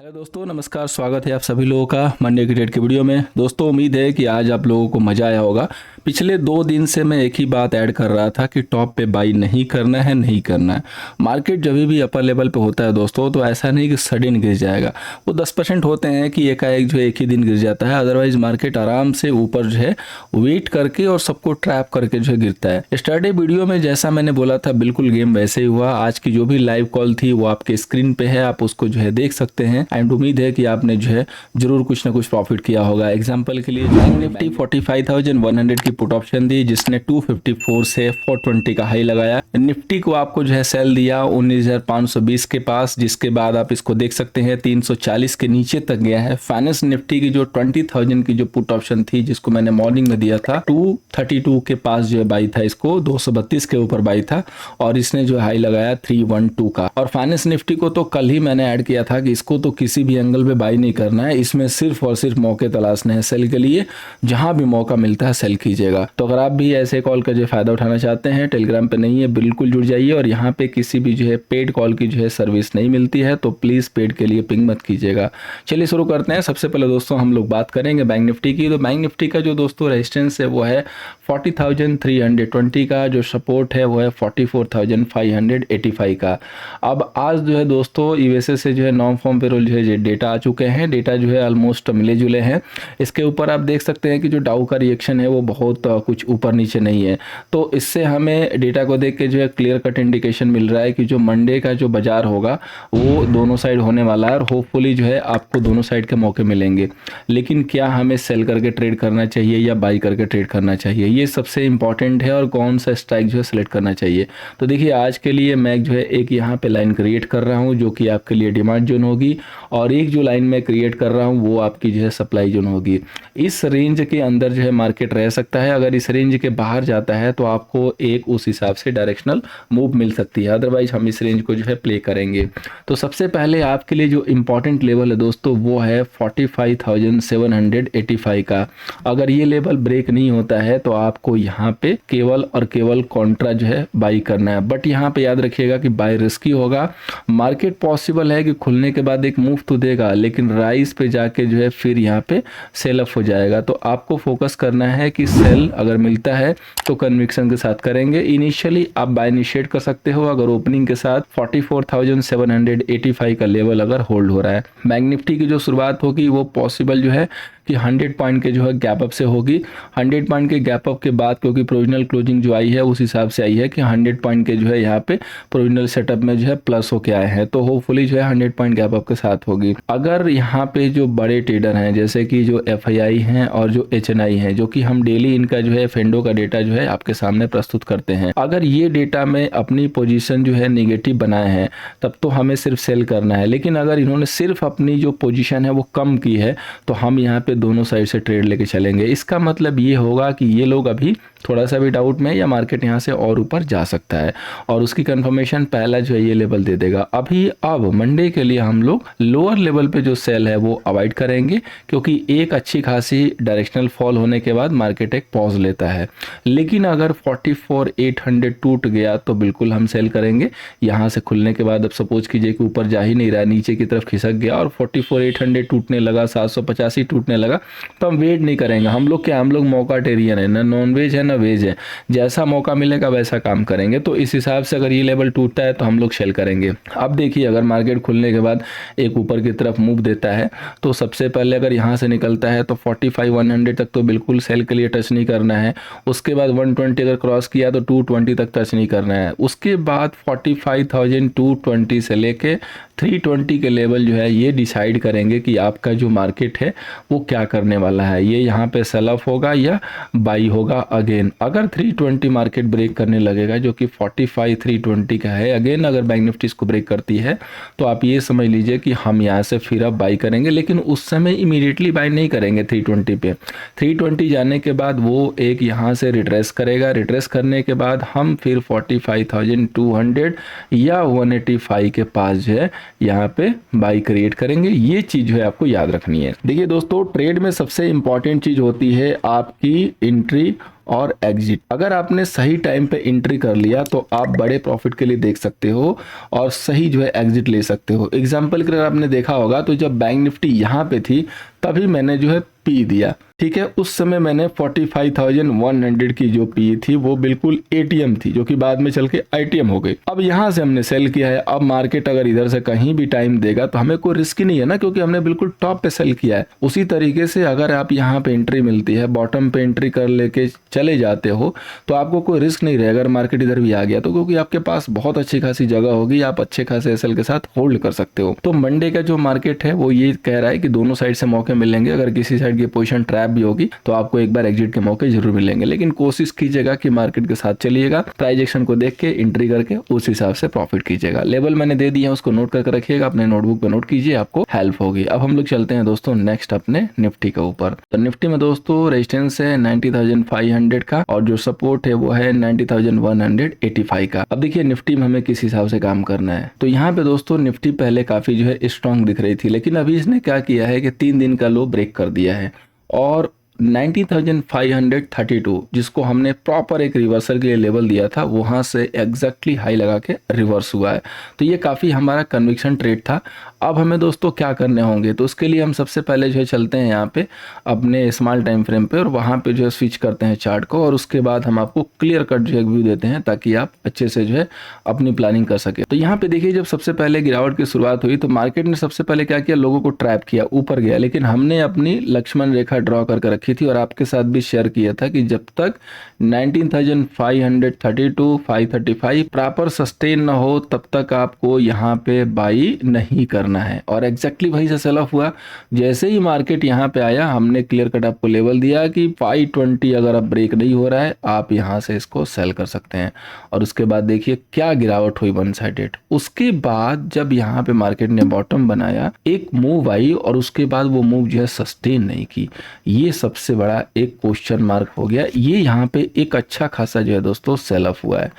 Hello दोस्तों, नमस्कार। स्वागत है आप सभी लोगों का मंडे की डेट के वीडियो में। दोस्तों, उम्मीद है कि आज आप लोगों को मज़ा आया होगा। पिछले 2 दिन से मैं एक ही बात ऐड कर रहा था कि टॉप पे बाई नहीं करना है, नहीं करना है। मार्केट जब भी अपर लेवल पे होता है दोस्तों, तो ऐसा नहीं कि सडन गिर जाएगा। वो 10% होते हैं कि एकाएक जो है एक ही दिन गिर जाता है। अदरवाइज मार्केट आराम से ऊपर जो है वेट करके और सबको ट्रैप करके जो है गिरता है। यस्टरडे वीडियो में जैसा मैंने बोला था, बिल्कुल गेम वैसे ही हुआ। आज की जो भी लाइव कॉल थी वो आपके स्क्रीन पे है, आप उसको जो है देख सकते हैं। एंड उम्मीद है कि आपने जो है जरूर कुछ ना कुछ प्रॉफिट किया होगा। एग्जांपल के लिए बैंक निफ्टी 45,100 की पुट ऑप्शन दी, जिसने 254 से 420 का हाई लगाया। निफ्टी को आपको जो है सेल दिया 19,520 के पास, जिसके बाद आप इसको देख सकते हैं 340 के नीचे तक गया है। फाइनेंस निफ्टी की जो 20,000 की जो पुट ऑप्शन थी, जिसको मैंने मॉर्निंग में दिया था, 232 के पास जो है बाई था, इसको 232 के ऊपर बाई था और इसने जो हाई लगाया 312 का। और फाइनेंस निफ्टी को तो कल ही मैंने ऐड किया था कि इसको तो किसी भी एंगल पे बाई नहीं करना है, इसमें सिर्फ और सिर्फ मौके तलाशने हैं सेल के लिए। जहां भी मौका मिलता है सेल कीजिएगा। तो अगर आप भी ऐसे कॉल का जो फायदा उठाना चाहते हैं, टेलीग्राम पे नहीं है, बिल्कुल जुड़ जाइए। और यहाँ पे किसी भी जो है पेड कॉल की जो है सर्विस नहीं मिलती है, तो प्लीज पेड के लिए पिंग मत कीजिएगा। चलिए शुरू करते हैं। सबसे पहले दोस्तों हम लोग बात करेंगे बैंक निफ्टी की। तो बैंक निफ्टी का जो दोस्तों रेजिस्टेंस है वो है 40,320 का, जो सपोर्ट है वो है 44,585 का। अब आज जो है दोस्तों यूएसए से जो है नॉन फॉर्म पेरोल जो है डेटा आ चुके हैं। डेटा जो है ऑलमोस्ट मिले जुले हैं। इसके ऊपर आप देख सकते हैं कि जो डाउ का रिएक्शन है वो बहुत कुछ ऊपर नीचे नहीं है। तो इससे हमें डेटा को देख के जो है क्लियर कट इंडिकेशन मिल रहा है कि जो मंडे का जो बाजार होगा वो दोनों साइड होने वाला है और होपफुली जो है आपको दोनों साइड के मौके मिलेंगे। लेकिन क्या हमें सेल करके ट्रेड करना चाहिए या बाई करके ट्रेड करना चाहिए, ये सबसे इंपॉर्टेंट है। और कौन सा स्ट्राइक जो है सिलेक्ट करना चाहिए। तो देखिए, आज के लिए मैं जो है एक यहाँ पे लाइन क्रिएट कर रहा हूँ जो कि आपके लिए डिमांड जोन होगी, और एक जो लाइन मैं क्रिएट कर रहा हूँ वो आपकी जो है सप्लाई जोन होगी। इस रेंज के अंदर जो है मार्केट रह सकता है। अगर इस रेंज के बाहर जाता है तो आपको एक उस हिसाब से डायरेक्शनल मूव मिल सकती है। अदरवाइज हम इस रेंज को जो है प्ले करेंगे। तो सबसे पहले आपके लिए जो इंपॉर्टेंट लेवल है दोस्तों वो है 45,785 का। अगर ये लेवल ब्रेक नहीं होता है तो आपको यहाँ पे केवल और केवल कॉन्ट्रा जो है बाई करना है। बट यहाँ पे याद रखिएगा कि बाई रिस्की होगा। मार्केट पॉसिबल है कि खुलने के बाद एक मूव तो देगा, लेकिन राइस पे जाके जो है फिर यहाँ पे सेल अप हो जाएगा। तो आपको फोकस करना है कि सेल अगर मिलता है तो कन्विक्शन के साथ करेंगे। इनिशियली आप बाय इनिशिएट कर सकते हो अगर ओपनिंग के साथ 44,785 का लेवल अगर होल्ड हो रहा है। बैंक निफ्टी की जो शुरुआत होगी वो पॉसिबल जो है कि 100 पॉइंट के जो है गैप अप से होगी। 100 पॉइंट के गैप अप के बाद, क्योंकि प्रोविजनल क्लोजिंग जो आई है उस हिसाब से आई है कि 100 पॉइंट के जो है यहाँ पे प्रोविजनल सेटअप में जो है प्लस होके आए हैं, तो होपफुली जो है 100 पॉइंट गैप अप के साथ होगी। अगर यहाँ पे जो बड़े ट्रेडर हैं जैसे कि जो एफआईआई हैं और जो एचएनआई हैं, जो कि हम डेली इनका जो है फेंडो का डेटा जो है आपके सामने प्रस्तुत करते हैं, अगर ये डेटा में अपनी पोजीशन जो है नेगेटिव बनाए हैं तब तो हमें सिर्फ सेल करना है। लेकिन अगर इन्होंने सिर्फ अपनी जो पोजीशन है वो कम की है तो हम यहाँ पे दोनों साइड से ट्रेड लेके चलेंगे। इसका मतलब ये होगा कि ये लोग अभी थोड़ा सा भी डाउट में, या मार्केट यहाँ से और ऊपर जा सकता है, और उसकी कंफर्मेशन पहला जो है ये लेवल दे देगा। अब मंडे के लिए हम लोग लोअर लेवल पे जो सेल है वो अवॉइड करेंगे, क्योंकि एक अच्छी खासी डायरेक्शनल फॉल होने के बाद मार्केट एक पॉज लेता है। लेकिन अगर 44,800 टूट गया तो बिल्कुल हम सेल करेंगे। यहाँ से खुलने के बाद अब सपोज कीजिए कि ऊपर जा ही नहीं रहा, नीचे की तरफ खिसक गया और 44,800 टूटने लगा, 785 टूटने लगा, तो हम वेट नहीं करेंगे। हम लोग क्या, हम लोग मौका टेरियन है, ना नॉन वेज है ना वेज है। जैसा मौका मिलेगा वैसा काम करेंगे। तो इस हिसाब से अगर ये लेवल टूटता है तो हम लोग सेल करेंगे। अब देखिए, अगर मार्केट खुलने के बाद एक ऊपर की तरफ मूव देता है तो सबसे पहले अगर यहाँ से निकलता है तो 45,100 तक तो बिल्कुल सेल के लिए टच नहीं करना है। उसके बाद 120 अगर क्रॉस किया तो 220 तक टच नहीं करना है। उसके बाद 45,220 से लेके 320 के लेवल जो है ये डिसाइड करेंगे कि आपका जो मार्केट है वो क्या करने वाला है। ये यहाँ पे सेल ऑफ होगा या बाई होगा अगेन। अगर 320 मार्केट ब्रेक करने लगेगा, जो कि 45,320 का है, अगेन अगर बैंक निफ्टी इसको ब्रेक करती है तो आप ये समझ लीजिए कि हम यहाँ से फिर अब बाई करेंगे। लेकिन उस समय इमीडिएटली बाई नहीं करेंगे 320 पे। 320 जाने के बाद वो एक यहाँ से रिट्रेस करेगा। रिट्रेस करने के बाद हम फिर 45,200 या 185 के पास जो है यहाँ पे बाई क्रिएट करेंगे। ये चीज जो है आपको याद रखनी है। देखिए दोस्तों, ट्रेड में सबसे इंपॉर्टेंट चीज होती है आपकी एंट्री और एग्जिट। अगर आपने सही टाइम पे एंट्री कर लिया तो आप बड़े प्रॉफिट के लिए देख सकते हो और सही जो है एग्जिट ले सकते हो। एग्जाम्पल के लिए आपने देखा होगा तो जब बैंक निफ्टी यहाँ पे थी तभी मैंने जो है पी दिया, ठीक है। उस समय मैंने 45,100 की जो पी थी वो बिल्कुल एटीएम थी, जो कि बाद में चल के आईटीएम हो गई। अब यहां से हमने सेल किया है। अब मार्केट अगर इधर से कहीं भी टाइम देगा तो हमें कोई रिस्क ही नहीं है ना, क्योंकि हमने बिल्कुल टॉप पे सेल किया है। उसी तरीके से अगर आप यहाँ पे एंट्री मिलती है, बॉटम पे एंट्री कर लेके चले जाते हो तो आपको कोई रिस्क नहीं रहेगा। अगर मार्केट इधर भी आ गया तो, क्योंकि आपके पास बहुत अच्छी खासी जगह होगी, आप अच्छे खासे एसएल के साथ होल्ड कर सकते हो। तो मंडे का जो मार्केट है वो ये कह रहा है कि दोनों साइड से मौके मिलेंगे। अगर किसी साइड की पोजीशन ट्रैप भी होगी तो आपको एक बार एग्जिट के मौके जरूर मिलेंगे, लेकिन कोशिश कीजिएगा कि मार्केट के साथ चलिएगा, प्राइस एक्शन को देख के एंट्री करके उस हिसाब से प्रॉफिट कीजिएगा। लेवल मैंने दे दिया है, उसको नोट करके रखिएगा, अपने नोटबुक पे नोट कीजिए, आपको हेल्प होगी। अब हम लोग चलते हैं दोस्तों नेक्स्ट अपने निफ्टी के ऊपर। तो निफ्टी में दोस्तों रेजिस्टेंस है 90,500 का और जो सपोर्ट है वो है 90,185 का। अब देखिए निफ्टी में हमें किस हिसाब से काम करना है। तो यहाँ पे दोस्तों निफ्टी पहले काफी जो है स्ट्रॉन्ग दिख रही थी, लेकिन अभी इसने क्या किया है कि 3 दिन का लो ब्रेक कर दिया है और 90,532 जिसको हमने प्रॉपर एक रिवर्सल के लिए लेवल दिया था वहां से एग्जैक्टली हाई लगा के रिवर्स हुआ है। तो ये काफ़ी हमारा कन्विक्शन ट्रेड था। अब हमें दोस्तों क्या करने होंगे, तो उसके लिए हम सबसे पहले जो है चलते हैं यहाँ पे अपने स्मॉल टाइम फ्रेम पे और वहाँ पे जो है स्विच करते हैं चार्ट को, और उसके बाद हम आपको क्लियर कट जो है व्यू देते हैं ताकि आप अच्छे से जो है अपनी प्लानिंग कर सके। तो यहाँ पे देखिए जब सबसे पहले गिरावट की शुरुआत हुई तो मार्केट ने सबसे पहले क्या किया, लोगों को ट्रैप किया, ऊपर गया, लेकिन हमने अपनी लक्ष्मण रेखा ड्रॉ करके रखी थी और आपके साथ भी शेयर किया था कि जब तक 19,532 535 प्रॉपर सस्टेन ना हो तब तक आपको यहाँ पे बाई नहीं करना है। और एग्जैक्टली वही से सेल ऑफ हुआ। जैसे ही मार्केट यहाँ पे आया हमने क्लियर कट आपको लेवल दिया कि 520 अगर अब ब्रेक नहीं हो रहा है आप यहाँ से इसको सेल कर सकते हैं। और उसके बाद देखिए क्या गिरावट हुई वन साइडेड। उसके बाद जब यहाँ पे मार्केट ने बॉटम बनाया एक मूव आई और उसके बाद वो मूव जो है सस्टेन नहीं की। ये सबसे बड़ा एक क्वेश्चन मार्क हो गया। ये यहाँ पे एक अच्छा खासा जो है दोस्तों सेल ऑफ हुआ है।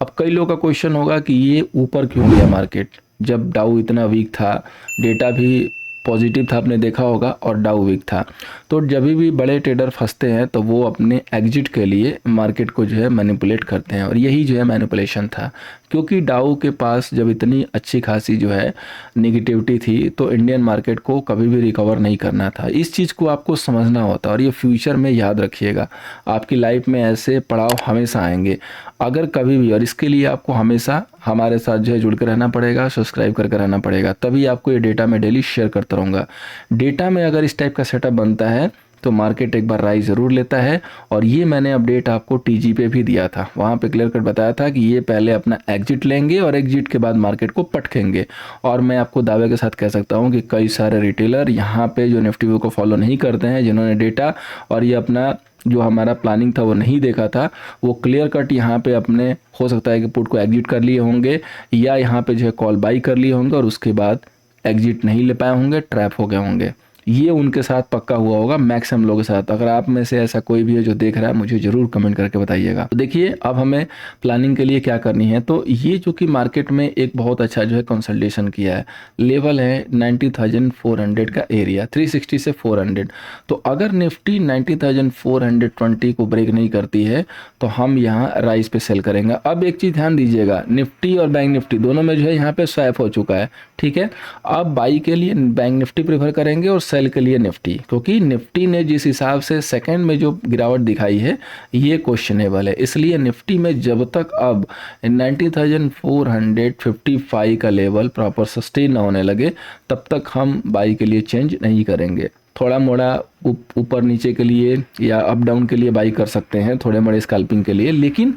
अब कई लोगों का क्वेश्चन होगा कि ये ऊपर क्यों गया मार्केट, जब डाउ इतना वीक था, डेटा भी पॉजिटिव था आपने देखा होगा और डाउ वीक था। तो जब भी बड़े ट्रेडर फंसते हैं तो वो अपने एग्जिट के लिए मार्केट को जो है मैनिपुलेट करते हैं और यही जो है मैनिपुलेशन था, क्योंकि डाउ के पास जब इतनी अच्छी खासी जो है नेगेटिविटी थी तो इंडियन मार्केट को कभी भी रिकवर नहीं करना था। इस चीज़ को आपको समझना होता है और ये फ्यूचर में याद रखिएगा। आपकी लाइफ में ऐसे पड़ाव हमेशा आएंगे अगर कभी भी, और इसके लिए आपको हमेशा हमारे साथ जो है जुड़ कर रहना पड़ेगा, सब्सक्राइब करके रहना पड़ेगा, तभी आपको ये डेटा मैं डेली शेयर करता रहूँगा। डेटा में अगर इस टाइप का सेटअप बनता है तो मार्केट एक बार राइज ज़रूर लेता है। और ये मैंने अपडेट आपको टीजी पे भी दिया था, वहाँ पे क्लियर कट बताया था कि ये पहले अपना एग्जिट लेंगे और एग्जिट के बाद मार्केट को पटकेंगे। और मैं आपको दावे के साथ कह सकता हूँ कि कई सारे रिटेलर यहाँ पे जो निफ्टी व्यू को फॉलो नहीं करते हैं, जिन्होंने डेटा और ये अपना जो हमारा प्लानिंग था वो नहीं देखा था, वो क्लियर कट यहाँ पे अपने हो सकता है कि पुट को एग्जिट कर लिए होंगे या यहाँ पे जो है कॉल बाई कर लिए होंगे और उसके बाद एग्जिट नहीं ले पाए होंगे, ट्रैप हो गए होंगे। ये उनके साथ पक्का हुआ होगा मैक्सिमम लोगों के साथ। अगर आप में से ऐसा कोई भी है जो देख रहा है मुझे जरूर कमेंट करके बताइएगा। तो देखिए अब हमें प्लानिंग के लिए क्या करनी है। तो ये जो कि मार्केट में एक बहुत अच्छा जो है कंसल्टेशन किया है, लेवल है 90,400 का एरिया, 360 से 400। तो अगर निफ्टी 90,420 को ब्रेक नहीं करती है तो हम यहाँ राइज पे सेल करेंगे। अब एक चीज़ ध्यान दीजिएगा, निफ्टी और बैंक निफ्टी दोनों में जो है यहाँ पे स्वैप हो चुका है, ठीक है। अब बाई के लिए बैंक निफ्टी प्रेफर करेंगे और सेल के लिए निफ्टी, क्योंकि निफ्टी ने जिस हिसाब से सेकंड में जो गिरावट दिखाई है ये क्वेश्चनेबल है। इसलिए निफ्टी में जब तक अब 90,455 का लेवल प्रॉपर सस्टेन ना होने लगे तब तक हम बाई के लिए चेंज नहीं करेंगे। थोड़ा मोड़ा ऊपर नीचे के लिए या अप डाउन के लिए बाई कर सकते हैं, थोड़े मोड़े स्कैल्पिंग के लिए, लेकिन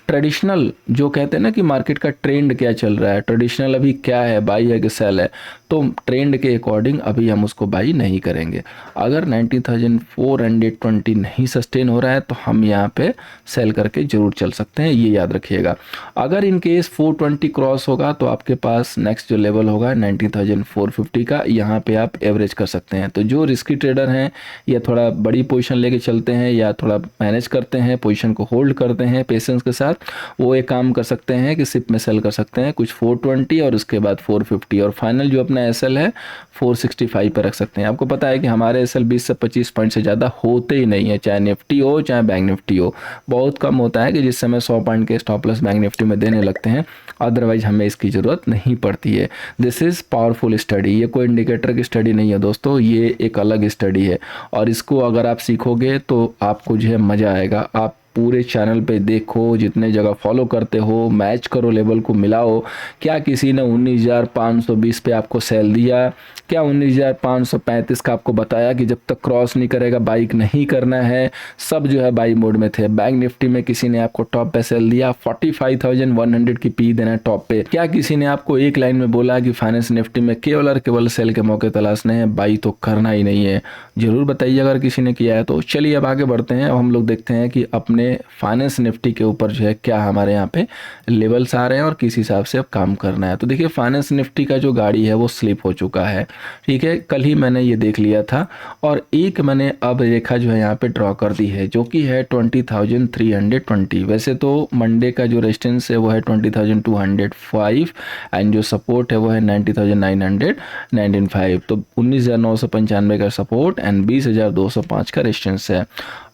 ट्रेडिशनल जो कहते हैं ना कि मार्केट का ट्रेंड क्या चल रहा है, ट्रेडिशनल अभी क्या है, बाई है कि सेल है, तो ट्रेंड के अकॉर्डिंग अभी हम उसको बाई नहीं करेंगे। अगर 90,420 नहीं सस्टेन हो रहा है तो हम यहाँ पे सेल करके जरूर चल सकते हैं, ये याद रखिएगा। अगर इन केस 420 क्रॉस होगा तो आपके पास नेक्स्ट जो लेवल होगा 90,450 का, यहाँ पे आप एवरेज कर सकते हैं। तो जो रिस्की ट्रेडर हैं या थोड़ा बड़ी पोजीशन लेके चलते हैं या थोड़ा मैनेज करते हैं, पोजीशन को होल्ड करते हैं पेशेंस के साथ, वो एक काम कर सकते हैं कि सिप में सेल कर सकते हैं कुछ 420 और उसके बाद 450 और फाइनल जो अपना एसएल है 465 पर रख सकते हैं। आपको पता है कि हमारे एसएल 20 से 25 पॉइंट से ज़्यादा होते ही नहीं है, चाहे निफ्टी हो चाहे बैंक निफ्टी हो। बहुत कम होता है कि जिस समय 100 पॉइंट के स्टॉप लॉस बैंक निफ्टी में देने लगते हैं, अदरवाइज हमें इसकी ज़रूरत नहीं पड़ती है। दिस इज़ पावरफुल स्टडी, ये कोई इंडिकेटर की स्टडी नहीं है दोस्तों, ये एक अलग स्टडी है और इसको अगर आप सीखोगे तो आपको जो है मज़ा आएगा। आप पूरे चैनल पे देखो, जितने जगह फॉलो करते हो, मैच करो, लेवल को मिलाओ। क्या किसी ने 19,520 पे आपको सेल दिया? क्या 19,535 का आपको बताया कि जब तक क्रॉस नहीं करेगा बाइक नहीं करना है? सब जो है बाई मोड में थे। बैंक निफ्टी में किसी ने आपको टॉप पे सेल दिया? 45,100 की पी देना टॉप पे। क्या किसी ने आपको एक लाइन में बोला कि फाइनेंस निफ्टी में केवल और केवल सेल के मौके तलाशने हैं, बाई तो करना ही नहीं है? जरूर बताइए अगर किसी ने किया है तो। चलिए अब आगे बढ़ते हैं। अब हम लोग देखते हैं कि अपने फाइनेंस निफ्टी के ऊपर जो है क्या हमारे यहाँ पे लेवल्स आ रहे हैं और किस हिसाब से अब काम करना है। तो देखिए फाइनेंस निफ्टी का जो गाड़ी है वो स्लिप हो चुका है, ठीक है। कल ही मैंने ये देख लिया था और एक मैंने अब रेखा जो है यहाँ पे ड्रॉ कर दी है जो कि है 20,320। वैसे तो मंडे का जो रेजिस्टेंस है वो है 20,205 एंड जो सपोर्ट है वो है 90,995। तो 19,995 का सपोर्ट एंड 20,205 का रेजिस्टेंस है।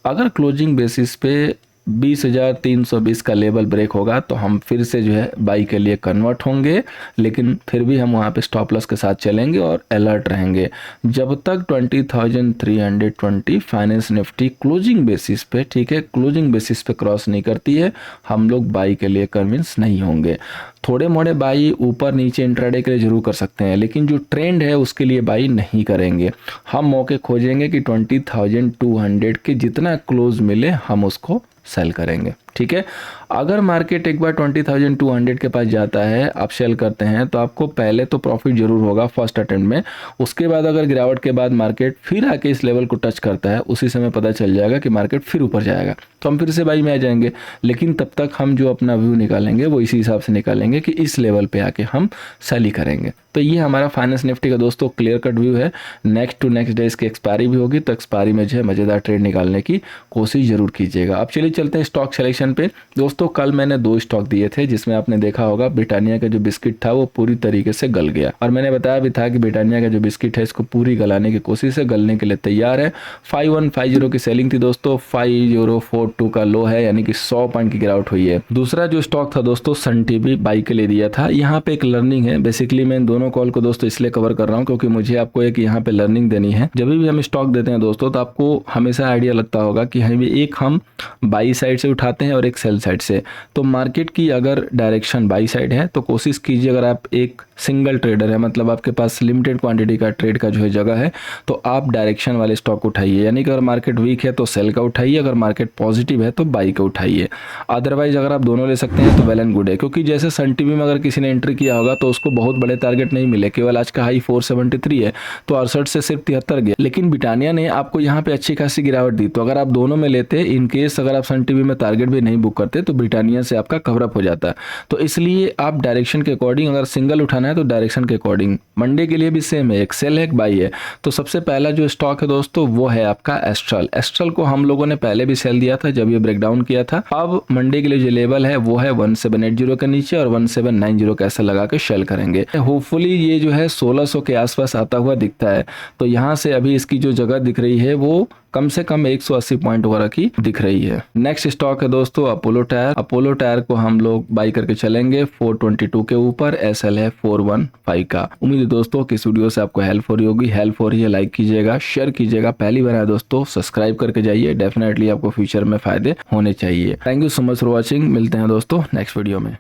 अगर क्लोजिंग बेसिस पे 20,320 का लेवल ब्रेक होगा तो हम फिर से जो है बाई के लिए कन्वर्ट होंगे, लेकिन फिर भी हम वहाँ पे स्टॉप लॉस के साथ चलेंगे और अलर्ट रहेंगे। जब तक 20,320 फाइनेंस निफ्टी क्लोजिंग बेसिस पे, ठीक है, क्लोजिंग बेसिस पे क्रॉस नहीं करती है, हम लोग बाई के लिए कन्विंस नहीं होंगे। थोड़े मोड़े बाई ऊपर नीचे इंट्राडे के लिए जरूर कर सकते हैं, लेकिन जो ट्रेंड है उसके लिए बाई नहीं करेंगे। हम मौके खोजेंगे कि 20,200 के जितना क्लोज मिले हम उसको सेल करेंगे, ठीक है। अगर मार्केट एक बार 20,200 के पास जाता है, आप सेल करते हैं तो आपको पहले तो प्रॉफिट जरूर होगा फर्स्ट अटेम्प्ट में। उसके बाद अगर गिरावट के बाद मार्केट फिर आके इस लेवल को टच करता है, उसी समय पता चल जाएगा कि मार्केट फिर ऊपर जाएगा, तो हम फिर से बाई में आ जाएंगे। लेकिन तब तक हम जो अपना व्यू निकालेंगे वो इसी हिसाब से निकालेंगे कि इस लेवल पे आके हम सेल ही करेंगे। तो ये हमारा फाइनेंस निफ्टी का दोस्तों क्लियर कट व्यू है। नेक्स्ट टू नेक्स्ट डे इसकी एक्सपायरी भी होगी, तो एक्सपायरी में जो है मज़ेदार ट्रेड निकालने की कोशिश जरूर कीजिएगा। अब चलिए चलते हैं स्टॉक सिलेक्शन पे। दोस्तों कल मैंने 2 स्टॉक दिए थे, जिसमें आपने देखा होगा ब्रिटानिया का जो बिस्किट था वो पूरी तरीके से गल गया, और मैंने बताया भी था कि ब्रिटानिया का जो बिस्किट है इसको पूरी गलाने की कोशिश है, गलने के लिए तैयार है। 5150 की सेलिंग थी दोस्तों, 5042 का लो है, यानी कि 100 पॉइंट की गिरावट हुई है। दूसरा जो स्टॉक था दोस्तों सन टीवी बाई के लिए दिया था। यहाँ पे एक लर्निंग है, बेसिकली मैं दोनों कॉल को दोस्तों इसलिए कवर कर रहा हूँ क्योंकि मुझे आपको एक यहाँ पे लर्निंग देनी है। जब भी हम स्टॉक देते हैं दोस्तों तो आपको हमेशा आइडिया लगता होगा कि एक हम बाई साइड से उठाते हैं और एक सेल साइड से। तो मार्केट की अगर डायरेक्शन बाई साइड है तो कोशिश कीजिए, अगर आप एक सिंगल ट्रेडर है, मतलब आपके पास लिमिटेड क्वांटिटी का ट्रेड का जो है जगह है, तो आप डायरेक्शन वाले स्टॉक उठाइए। यानी कि अगर मार्केट वीक है तो सेल का उठाइए, अगर मार्केट पॉजिटिव है तो बाई का उठाइए। अदरवाइज अगर आप दोनों ले सकते हैं तो वेल एंड गुड है, क्योंकि जैसे सन टीवी में अगर किसी ने एंट्री किया होगा तो उसको बहुत बड़े टारगेट नहीं मिले, केवल आज का हाई 473 है तो 68 से सिर्फ 73 गया। लेकिन ब्रिटानिया ने आपको यहाँ पे अच्छी खासी गिरावट दी। तो अगर आप दोनों में लेते, इन केस अगर आप सन टीवी में टारगेट भी नहीं बुक करते तो ब्रिटानिया से आपका कवर अप हो जाता है। तो इसलिए आप डायरेक्शन के अकॉर्डिंग, अगर सिंगल उठाना है तो डायरेक्शन के अकॉर्डिंग। मंडे के लिए भी सेम है, एक सेल है एक बाई है। तो सबसे पहला जो स्टॉक है दोस्तों वो है आपका एस्ट्रल। एस्ट्रल को हम लोगों ने पहले भी सेल दिया था जब ये ब्रेकडाउन किया था। अब मंडे के लिए जो लेवल है वो है 1780 के नीचे और 1790 का ऐसा लगा के सेल करेंगे। होपफुली ये जो है 1600 के आसपास आता हुआ दिखता है। तो यहाँ से अभी इसकी जो जगह दिख रही है वो कम से कम 180 पॉइंट वगैरह की दिख रही है। नेक्स्ट स्टॉक है दोस्तों अपोलो टायर। अपोलो टायर को हम लोग बाई करके चलेंगे 422 के ऊपर, एसएल है 415 का। उम्मीद है दोस्तों कि इस वीडियो से आपको हेल्प हो रही होगी। हेल्प हो रही है लाइक कीजिएगा, शेयर कीजिएगा। पहली बार है दोस्तों सब्सक्राइब करके जाइए, डेफिनेटली आपको फ्यूचर में फायदे होने चाहिए। Thank you so much for watching. मिलते हैं दोस्तों नेक्स्ट वीडियो में।